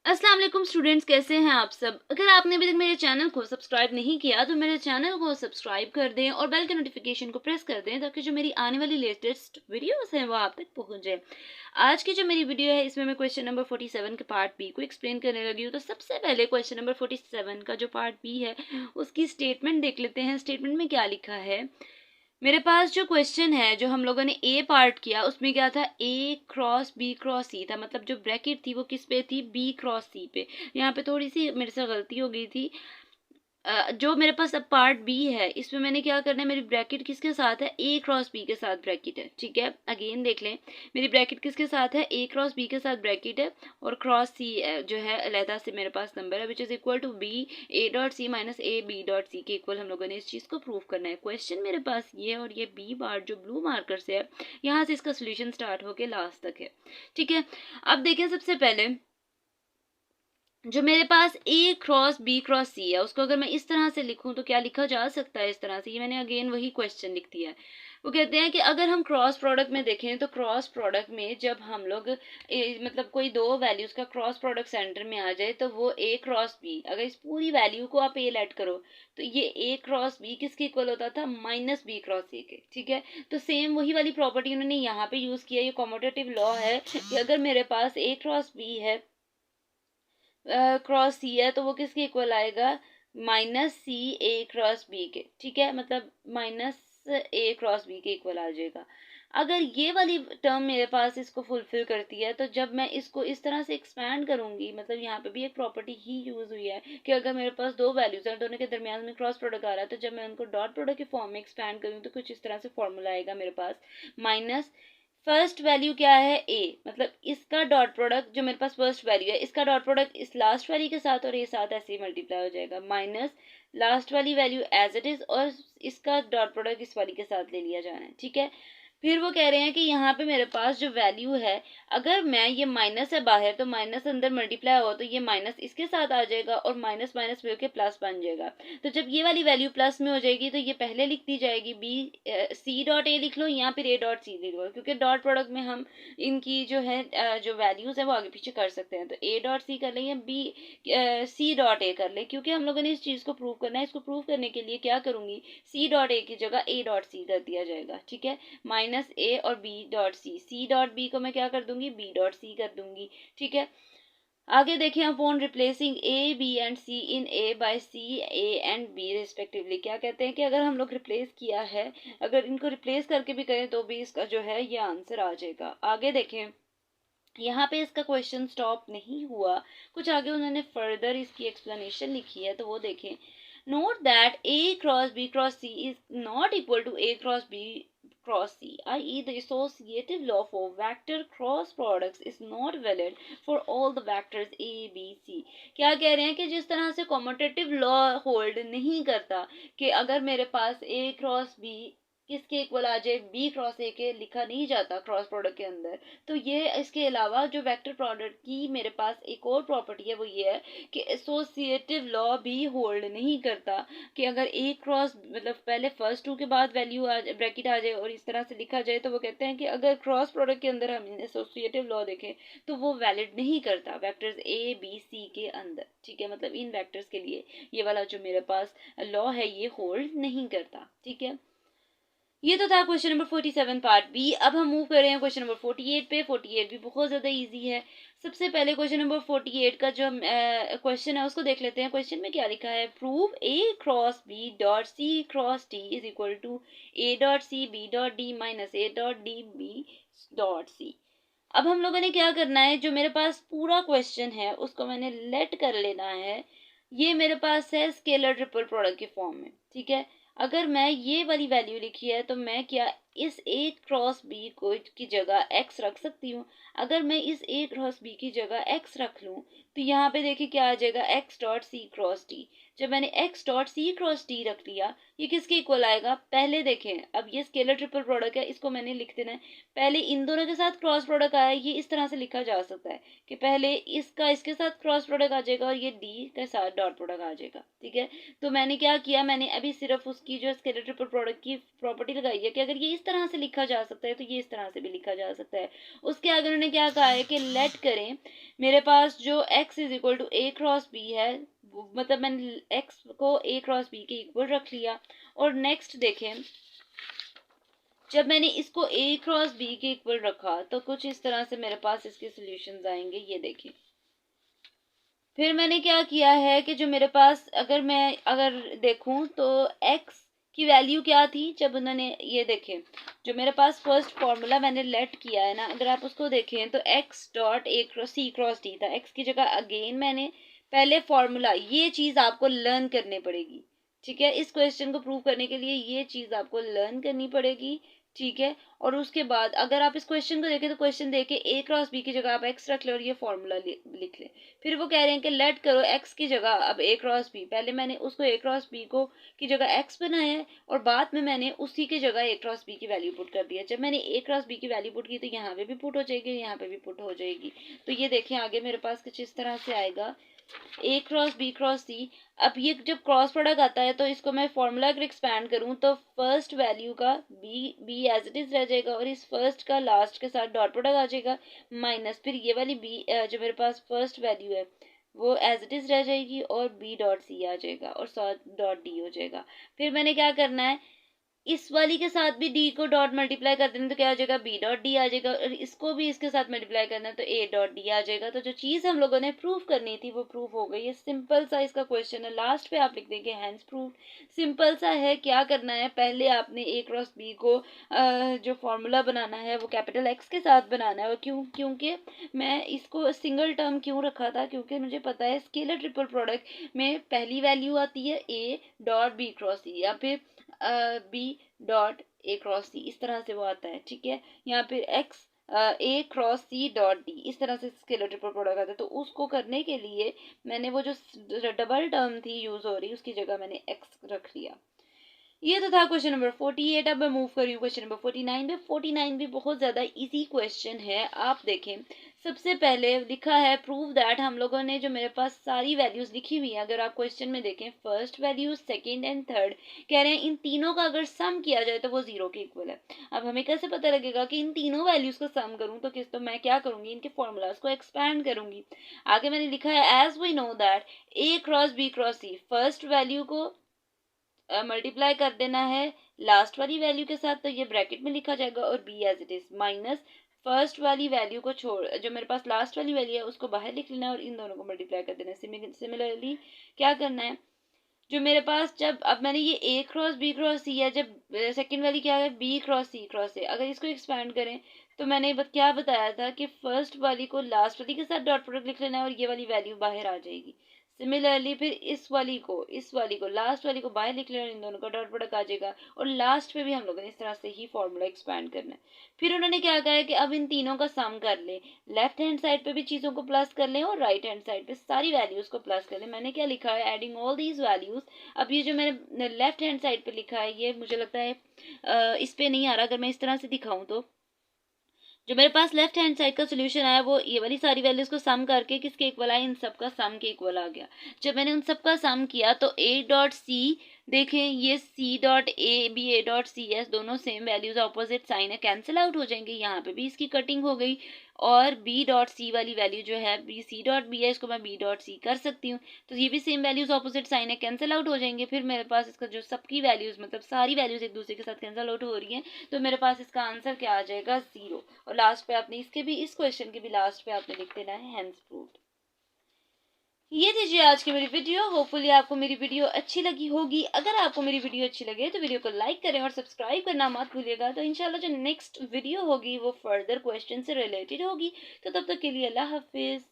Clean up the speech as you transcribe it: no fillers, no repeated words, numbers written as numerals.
अस्सलाम वालेकुम स्टूडेंट्स, कैसे हैं आप सब। अगर आपने अभी तक मेरे चैनल को सब्सक्राइब नहीं किया तो मेरे चैनल को सब्सक्राइब कर दें और बेल के नोटिफिकेशन को प्रेस कर दें ताकि जो मेरी आने वाली लेटेस्ट वीडियोस हैं वो आप तक पहुंच जाए। आज की जो मेरी वीडियो है इसमें मैं क्वेश्चन नंबर 47 के पार्ट बी को एक्सप्लेन करने लगी हूँ। तो सबसे पहले क्वेश्चन नंबर 47 का जो पार्ट बी है उसकी स्टेटमेंट देख लेते हैं। स्टेटमेंट में क्या लिखा है। मेरे पास जो क्वेश्चन है जो हम लोगों ने ए पार्ट किया उसमें क्या था, ए क्रॉस बी क्रॉस सी था। मतलब जो ब्रैकेट थी वो किस पे थी, बी क्रॉस सी पे। यहाँ पे थोड़ी सी मेरे से गलती हो गई थी। जो मेरे पास अब पार्ट बी है इसमें मैंने क्या करना है, मेरी ब्रैकेट किसके साथ है, ए क्रॉस बी के साथ ब्रैकेट है। ठीक है, अगेन देख लें, मेरी ब्रैकेट किसके साथ है, ए क्रॉस बी के साथ ब्रैकेट है और क्रॉस सी जो है अलहदा से मेरे पास नंबर है which is equal to B A dot C minus A B dot C के इक्वल। हम लोगों ने इस चीज़ को प्रूव करना है। क्वेश्चन मेरे पास ये है और ये बी पार्ट जो ब्लू मार्कर से है यहाँ से इसका सोल्यूशन स्टार्ट होके लास्ट तक है। ठीक है, अब देखें सबसे पहले जो मेरे पास ए क्रॉस बी क्रॉस सी है उसको अगर मैं इस तरह से लिखूं तो क्या लिखा जा सकता है इस तरह से। ये मैंने अगेन वही क्वेश्चन लिख दिया है। वो कहते हैं कि अगर हम क्रॉस प्रोडक्ट में देखें तो क्रॉस प्रोडक्ट में जब हम लोग मतलब कोई दो वैल्यूज का क्रॉस प्रोडक्ट सेंटर में आ जाए तो वो ए क्रॉस बी, अगर इस पूरी वैल्यू को आप ए लेट करो तो ये ए क्रॉस बी किसके इक्वल होता था, माइनस बी क्रॉस ए के। ठीक है, तो सेम वही वाली प्रॉपर्टी उन्होंने यहाँ पे यूज किया। ये कॉम्यूटेटिव लॉ है कि अगर मेरे पास ए क्रॉस बी है क्रॉस सी है तो वो किसके इक्वल आएगा, माइनस सी ए क्रॉस बी के। ठीक है, मतलब माइनस ए क्रॉस बी के इक्वल आ जाएगा। अगर ये वाली टर्म मेरे पास इसको फुलफिल करती है तो जब मैं इसको इस तरह से एक्सपैंड करूंगी, मतलब यहाँ पे भी एक प्रॉपर्टी ही यूज हुई है कि अगर मेरे पास दो वैल्यूज हैं दोनों के दरमियान में क्रॉस प्रोडक्ट आ रहा है तो जब मैं उनको डॉट प्रोडक्ट के फॉर्म में एक्सपैंड करूँ तो कुछ इस तरह से फॉर्मूला आएगा मेरे पास। माइनस फर्स्ट वैल्यू क्या है ए, मतलब इसका डॉट प्रोडक्ट जो मेरे पास फर्स्ट वैल्यू है इसका डॉट प्रोडक्ट इस लास्ट वैल्यू के साथ और ये साथ ऐसे ही मल्टीप्लाई हो जाएगा, माइनस लास्ट वाली वैल्यू एज इट इज और इसका डॉट प्रोडक्ट इस वाली के साथ ले लिया जाना है। ठीक है, फिर वो कह रहे हैं कि यहाँ पे मेरे पास जो वैल्यू है अगर मैं ये माइनस है बाहर तो माइनस अंदर मल्टीप्लाई हो तो ये माइनस इसके साथ आ जाएगा और माइनस माइनस मिलके प्लस बन जाएगा। तो जब ये वाली वैल्यू प्लस में हो जाएगी तो ये पहले लिख दी जाएगी बी सी डॉट ए लिख लो या फिर ए डॉट सी लिख लो, क्योंकि डॉट प्रोडक्ट में हम इनकी जो है जो वैल्यूज है वो आगे पीछे कर सकते हैं। तो ए डॉट सी कर लें या बी सी डॉट ए कर लें, क्योंकि हम लोगों ने इस चीज़ को प्रूव करना है। इसको प्रूव करने के लिए क्या करूंगी, सी डॉट ए की जगह ए डॉट सी कर दिया जाएगा। ठीक है, माइनस ए और B dot C, C dot B को मैं क्या कर दूंगी, बी डॉट सी कर दूंगी। ठीक है, आगे देखिए, upon replacing A B and C in A by C A and B respectively, क्या कहते हैं कि अगर हम लोग रिप्लेस किया है, अगर इनको रिप्लेस करके भी करें तो भी इसका जो है ये आंसर आ जाएगा। आगे देखें, यहाँ पे इसका क्वेश्चन स्टॉप नहीं हुआ, कुछ आगे उन्होंने फर्दर इसकी एक्सप्लेनेशन लिखी है तो वो देखें। Note that A cross B cross C is not equal to A cross B cross C, i.e. the associative law for vector cross products is not valid for all the vectors A, B, C। क्या कह रहे हैं कि जिस तरह से commutative law hold नहीं करता कि अगर मेरे पास A क्रॉस B किसके इक्वल आ जाए, बी क्रॉस ए के लिखा नहीं जाता क्रॉस प्रोडक्ट के अंदर, तो ये इसके अलावा जो वेक्टर प्रोडक्ट की मेरे पास एक और प्रॉपर्टी है वो ये है कि एसोसिएटिव लॉ भी होल्ड नहीं करता कि अगर ए क्रॉस मतलब पहले फर्स्ट टू के बाद वैल्यू आ ब्रैकेट आ जाए और इस तरह से लिखा जाए, तो वो कहते हैं कि अगर क्रॉस प्रोडक्ट के अंदर हम एसोसिएटिव लॉ देखें तो वो वैलिड नहीं करता वेक्टर्स ए बी सी के अंदर। ठीक है, मतलब इन वेक्टर्स के लिए ये वाला जो मेरे पास लॉ है ये होल्ड नहीं करता। ठीक है, ये तो था क्वेश्चन नंबर 47 पार्ट बी। अब हम मूव कर रहे हैं क्वेश्चन नंबर 48 पे। 48 भी बहुत ज़्यादा इजी है। सबसे पहले क्वेश्चन नंबर 48 का जो क्वेश्चन है उसको देख लेते हैं। क्वेश्चन में क्या लिखा है, prove A cross B dot C cross D is equal to A dot C B dot D minus A dot D B dot C. अब हम लोगों ने क्या करना है, जो मेरे पास पूरा क्वेश्चन है उसको मैंने लेट कर लेना है। ये मेरे पास है स्केलर ट्रिपल प्रोडक्ट के फॉर्म में। ठीक है, अगर मैं ये वाली वैल्यू लिखी है तो मैं क्या इस ए क्रॉस बी को की जगह एक्स रख सकती हूँ। अगर मैं इस ए क्रॉस बी की जगह एक्स रख लूँ तो यहाँ पे देखिए क्या आ जाएगा, X dot C cross D. जब मैंने X dot C cross D रख लिया ये किसके इक्वल आएगा, पहले देखें, अब ये स्केलर ट्रिपल प्रोडक्ट है, इसको मैंने लिख देना है, पहले इन दोनों के साथ क्रॉस प्रोडक्ट आया, ये इस तरह से लिखा जा सकता है कि पहले इसका इसके साथ क्रॉस प्रोडक्ट आ जाएगा और ये डी के साथ डॉट प्रोडक्ट आ जाएगा, ठीक है। तो मैंने क्या किया, मैंने अभी सिर्फ उसकी जो स्केलर ट्रिपल प्रोडक्ट की प्रॉपर्टी लगाई है कि अगर ये इस तरह से लिखा जा सकता है तो ये इस तरह से भी लिखा जा सकता है। उसके आगे उन्होंने क्या कहा है कि लेट करें, मेरे पास जो x is equal to A cross B है, मतलब मैंने x को ए क्रॉस बी के इक्वल रख लिया। और नेक्स्ट देखें, जब मैंने इसको a क्रॉस b के इक्वल रखा तो कुछ इस तरह से मेरे पास इसके सॉल्यूशंस आएंगे, ये देखें। फिर मैंने क्या किया है कि जो मेरे पास अगर देखूं तो x की वैल्यू क्या थी, जब उन्होंने ये देखें, जो मेरे पास फर्स्ट फॉर्मूला मैंने लेट किया है ना, अगर आप उसको देखें तो x dot A cross C cross D था। x की जगह अगेन मैंने पहले फॉर्मूला, ये चीज़ आपको लर्न करनी पड़ेगी, ठीक है। इस क्वेश्चन को प्रूव करने के लिए ये चीज़ आपको लर्न करनी पड़ेगी, ठीक है। और उसके बाद अगर आप इस क्वेश्चन को देखें तो क्वेश्चन देखे a क्रॉस b की जगह आप x रख लें और ये फॉर्मूला लिख लें। फिर वो कह रहे हैं कि लेट करो x की जगह अब a क्रॉस b, पहले मैंने उसको a क्रॉस b को की जगह x बनाया है और बाद में मैंने उसी की जगह a क्रॉस b की वैल्यू पुट कर दिया। जब मैंने a क्रॉस b की वैल्यू पुट की तो यहाँ पे भी पुट हो जाएगी, यहाँ पे भी पुट हो जाएगी। तो ये देखें आगे मेरे पास कुछ इस तरह से आएगा, ए क्रॉस बी क्रॉस सी। अब ये जब क्रॉस प्रोडक्ट आता है तो इसको मैं फॉर्मूला अगर एक्सपैंड करूं तो फर्स्ट वैल्यू का बी एज इट इज रह जाएगा और इस फर्स्ट का लास्ट के साथ डॉट प्रोडक्ट आ जाएगा, माइनस फिर ये वाली बी जो मेरे पास फर्स्ट वैल्यू है वो एज इट इज रह जाएगी और बी डॉट सी आ जाएगा और साथ डॉट डी हो जाएगा। फिर मैंने क्या करना है, इस वाली के साथ भी d को डॉट मल्टीप्लाई कर देना तो क्या आ जाएगा, b डॉट डी आ जाएगा और इसको भी इसके साथ मल्टीप्लाई करना है तो a डॉट डी आ जाएगा। तो जो चीज़ हम लोगों ने प्रूव करनी थी वो प्रूव हो गई है। सिंपल सा इसका क्वेश्चन है, लास्ट पे आप लिख देंगे हैंस प्रूव। सिंपल सा है, क्या करना है, पहले आपने a क्रॉस b को जो फॉर्मूला बनाना है वो कैपिटल X के साथ बनाना है। और क्योंकि मैं इसको सिंगल टर्म क्यों रखा था, क्योंकि मुझे पता है स्केलर ट्रिपल प्रोडक्ट में पहली वैल्यू आती है a dot b cross c या फिर बी डॉट ए क्रॉस सी, इस तरह से वो आता है, ठीक है। यहाँ पे एक्स ए क्रॉस सी डॉट डी, इस तरह से स्केलर ट्रिपल प्रोडक्ट आता है। तो उसको करने के लिए मैंने वो जो डबल टर्म थी यूज हो रही, उसकी जगह मैंने एक्स रख लिया। ये तो था क्वेश्चन नंबर 48। अब मैं मूव कर रही हूँ क्वेश्चन नंबर 49 पे। 49 भी बहुत ज़्यादा इजी क्वेश्चन है। आप देखें, सबसे पहले लिखा है प्रूव दैट, हम लोगों ने जो मेरे पास सारी वैल्यूज लिखी हुई हैं, अगर आप क्वेश्चन में देखें first value, second and third, कह रहे हैं इन तीनों का अगर सम किया जाए तो वो जीरो के इक्वल है। अब हमें कैसे पता लगेगा कि इन तीनों वैल्यूज को सम करूँ, तो मैं क्या करूँगी, इनके फॉर्मूलाज को एक्सपैंड करूँगी। आगे मैंने लिखा है as we know that A cross B cross C, first value को मल्टीप्लाई कर देना है लास्ट वाली वैल्यू के साथ, तो ये ब्रैकेट में लिखा जाएगा और B as it is, minus first वाली वैल्यू को छोड़, जो मेरे पास लास्ट वाली वैल्यू है उसको बाहर लिख लेना है और इन दोनों को मल्टीप्लाई कर देना है। सिमिलरली क्या करना है, जो मेरे पास जब अब मैंने ये ए क्रॉस बी क्रॉस सी है, जब सेकंड वाली क्या है बी क्रॉस सी क्रॉस है, अगर इसको एक्सपैंड करें तो मैंने क्या बताया था कि फर्स्ट वाली को लास्ट वाली के साथ डॉट प्रोडक्ट लिख लेना है और ये वाली वैल्यू बाहर आ जाएगी। सिमिलरली फिर इस वाली को लास्ट वाली को बाहर लिख लेना, इन दोनों का डॉट प्रोडक्ट आ जाएगा और लास्ट पे भी हम लोगों ने इस तरह से ही फॉर्मूला एक्सपैंड करना है। फिर उन्होंने क्या कहा है कि अब इन तीनों का सम कर लें, लेफ्ट हैंड साइड पे भी चीज़ों को प्लस कर लें और राइट हैंड साइड पे सारी वैल्यूज़ को प्लस कर लें। मैंने क्या लिखा है, एडिंग ऑल दीज वैल्यूज़। अब ये जो मैंने लेफ्ट हैंड साइड पे लिखा है ये मुझे लगता है इस पे नहीं आ रहा, अगर मैं इस तरह से दिखाऊं तो जो मेरे पास लेफ्ट हैंड साइड का सोल्यूशन आया वो ये वाली सारी वैल्यूज को सम करके किसके इक्वल आया, इन सब का सम के इक्वल आ गया। जब मैंने उन सब का सम किया तो ए डॉट सी, देखें ये C dot A B A dot C एस दोनों सेम वैल्यूज, ऑपोजिट साइन है, कैंसिल आउट हो जाएंगे। यहाँ पे भी इसकी कटिंग हो गई और बी डॉट सी वाली वैल्यू जो है बी सी डॉट बी है, इसको मैं बी डॉट सी कर सकती हूँ। तो ये भी सेम वैल्यूज, ऑपोजिट साइन है, कैंसिल आउट हो जाएंगे। फिर मेरे पास इसका जो सबकी वैल्यूज मतलब सारी वैल्यूज एक दूसरे के साथ कैंसिल आउट हो रही हैं, तो मेरे पास इसका आंसर क्या आ जाएगा, जीरो। और लास्ट पे आपने इसके भी, इस क्वेश्चन के भी लास्ट पे आपने लिख देना है हैंस प्रूव्ड। ये दीजिए आज की मेरी वीडियो। होपफुली आपको मेरी वीडियो अच्छी लगी होगी। अगर आपको मेरी वीडियो अच्छी लगे तो वीडियो को लाइक करें और सब्सक्राइब करना मत भूलिएगा। तो इंशाल्लाह जो नेक्स्ट वीडियो होगी वो फर्दर क्वेश्चन से रिलेटेड होगी। तो तब तक के लिए अल्लाह हाफिज़।